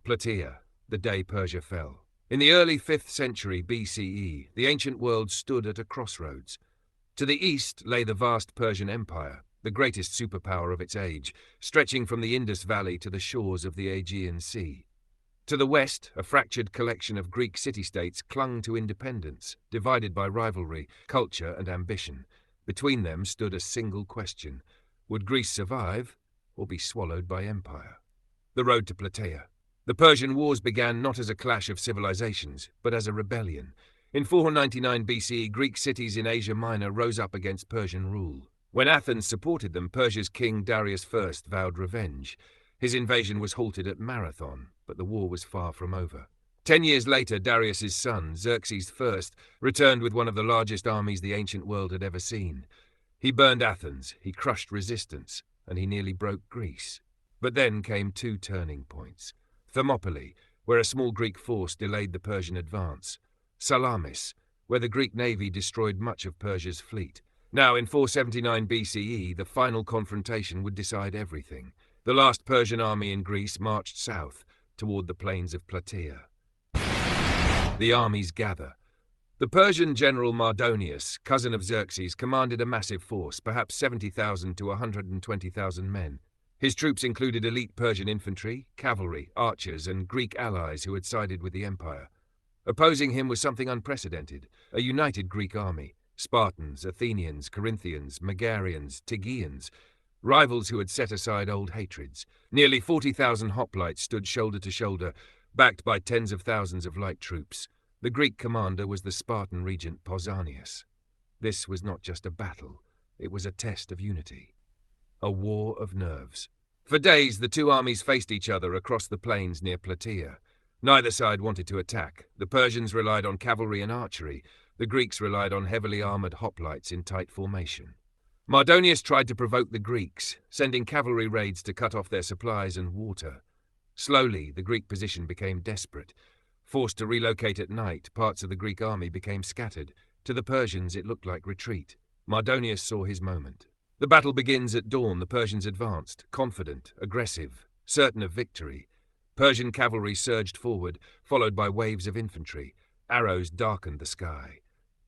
Plataea, the day Persia fell. In the early 5th century BCE, the ancient world stood at a crossroads. To the east lay the vast Persian Empire, the greatest superpower of its age, stretching from the Indus Valley to the shores of the Aegean Sea. To the west, a fractured collection of Greek city-states clung to independence, divided by rivalry, culture, and ambition. Between them stood a single question: would Greece survive, or be swallowed by empire? The road to Plataea. The Persian Wars began not as a clash of civilizations, but as a rebellion. In 499 BCE, Greek cities in Asia Minor rose up against Persian rule. When Athens supported them, Persia's king Darius I vowed revenge. His invasion was halted at Marathon, but the war was far from over. 10 years later, Darius's son, Xerxes I, returned with one of the largest armies the ancient world had ever seen. He burned Athens, he crushed resistance, and he nearly broke Greece. But then came two turning points: Thermopylae, where a small Greek force delayed the Persian advance; Salamis, where the Greek navy destroyed much of Persia's fleet. Now, in 479 BCE, the final confrontation would decide everything. The last Persian army in Greece marched south, toward the plains of Plataea. The armies gather. The Persian general Mardonius, cousin of Xerxes, commanded a massive force, perhaps 70,000 to 120,000 men. His troops included elite Persian infantry, cavalry, archers, and Greek allies who had sided with the empire. Opposing him was something unprecedented: a united Greek army. Spartans, Athenians, Corinthians, Megarians, Tegeans, rivals who had set aside old hatreds. Nearly 40,000 hoplites stood shoulder to shoulder, backed by tens of thousands of light troops. The Greek commander was the Spartan regent Pausanias. This was not just a battle, it was a test of unity. A war of nerves. For days, the two armies faced each other across the plains near Plataea. Neither side wanted to attack. The Persians relied on cavalry and archery. The Greeks relied on heavily armored hoplites in tight formation. Mardonius tried to provoke the Greeks, sending cavalry raids to cut off their supplies and water. Slowly, the Greek position became desperate. Forced to relocate at night, parts of the Greek army became scattered. To the Persians, it looked like retreat. Mardonius saw his moment. The battle begins at dawn. The Persians advanced, confident, aggressive, certain of victory. Persian cavalry surged forward, followed by waves of infantry. Arrows darkened the sky.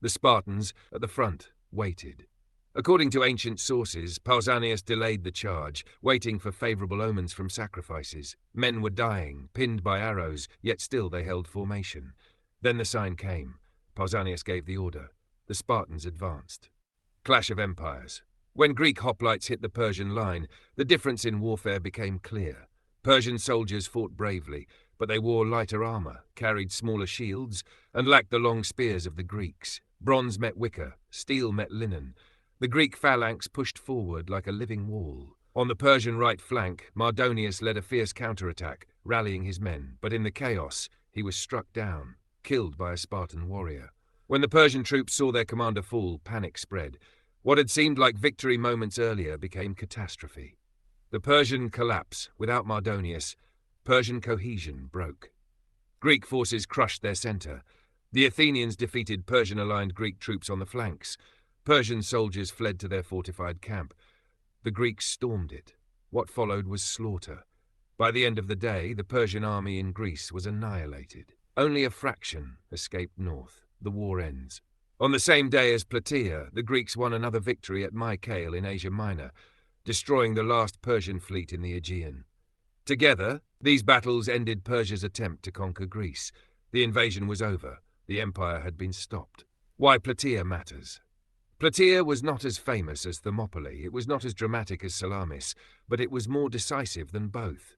The Spartans, at the front, waited. According to ancient sources, Pausanias delayed the charge, waiting for favorable omens from sacrifices. Men were dying, pinned by arrows, yet still they held formation. Then the sign came. Pausanias gave the order. The Spartans advanced. Clash of empires. When Greek hoplites hit the Persian line, the difference in warfare became clear. Persian soldiers fought bravely, but they wore lighter armor, carried smaller shields, and lacked the long spears of the Greeks. Bronze met wicker, steel met linen. The Greek phalanx pushed forward like a living wall. On the Persian right flank, Mardonius led a fierce counterattack, rallying his men, but in the chaos, he was struck down, killed by a Spartan warrior. When the Persian troops saw their commander fall, panic spread. What had seemed like victory moments earlier became catastrophe. The Persian collapse. Without Mardonius, Persian cohesion broke. Greek forces crushed their center. The Athenians defeated Persian-aligned Greek troops on the flanks. Persian soldiers fled to their fortified camp. The Greeks stormed it. What followed was slaughter. By the end of the day, the Persian army in Greece was annihilated. Only a fraction escaped north. The war ends. On the same day as Plataea, the Greeks won another victory at Mycale in Asia Minor, destroying the last Persian fleet in the Aegean. Together, these battles ended Persia's attempt to conquer Greece. The invasion was over. The empire had been stopped. Why Plataea matters. Plataea was not as famous as Thermopylae, it was not as dramatic as Salamis, but it was more decisive than both.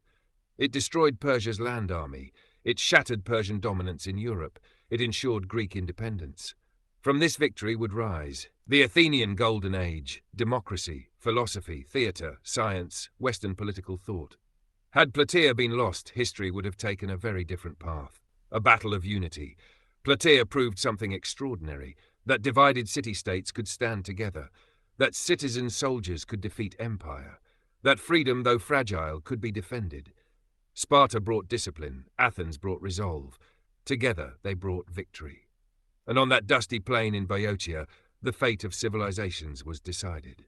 It destroyed Persia's land army, it shattered Persian dominance in Europe, it ensured Greek independence. From this victory would rise the Athenian Golden Age: democracy, philosophy, theatre, science, Western political thought. Had Plataea been lost, history would have taken a very different path. A battle of unity. Plataea proved something extraordinary: that divided city-states could stand together, that citizen soldiers could defeat empire, that freedom, though fragile, could be defended. Sparta brought discipline, Athens brought resolve. Together they brought victory. And on that dusty plain in Boeotia, the fate of civilizations was decided.